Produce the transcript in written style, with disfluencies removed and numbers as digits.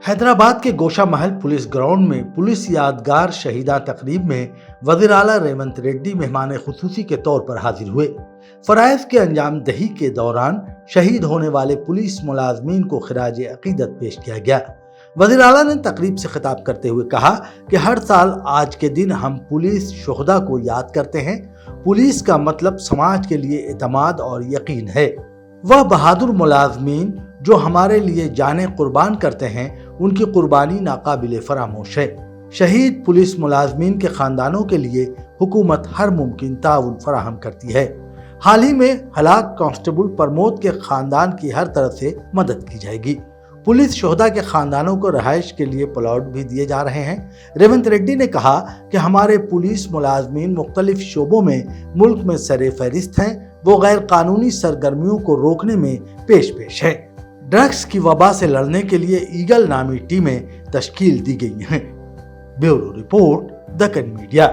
हैदराबाद के गोशा महल police ground में police यादगार शहीदा तकरीब में वज़ीर आला रेवंत रेड्डी मेहमान खुसूसी के तौर पर हाजिर हुए। फराइज़ के अंजाम दही के दौरान शहीद होने वाले पुलिस मुलाजमीन को खिराज अकीदत पेश किया गया। वज़ीर आला ने तकरीब से खिताब करते हुए कहा कि हर साल आज के दिन हम पुलिस शुहदा को याद करते हैं। पुलिस का मतलब समाज के लिए एतमाद और यकीन है। वह बहादुर मुलाजमीन जो हमारे लिए जाने कुर्बान करते हैं, उनकी कुर्बानी नाकाबिले फरामोश है। शहीद पुलिस मुलाजमीन के खानदानों के लिए हुकूमत हर मुमकिन ताउन फराहम करती है। हाल ही में हलाक कांस्टेबल प्रमोद के खानदान की हर तरफ से मदद की जाएगी। पुलिस शोहदा के खानदानों को रहायश के लिए प्लॉट भी दिए जा रहे हैं। रेवंत रेड्डी ने कहा कि हमारे पुलिस मुलाजमीन मुख्तलिफ शोबों में मुल्क में सरे फहरिस्त हैं। वो गैर कानूनी सरगर्मियों को रोकने में पेश है। ड्रग्स की वबा से लड़ने के लिए ईगल नामी टीमें तश्कील दी गई हैं। Bureau report, Deccan media.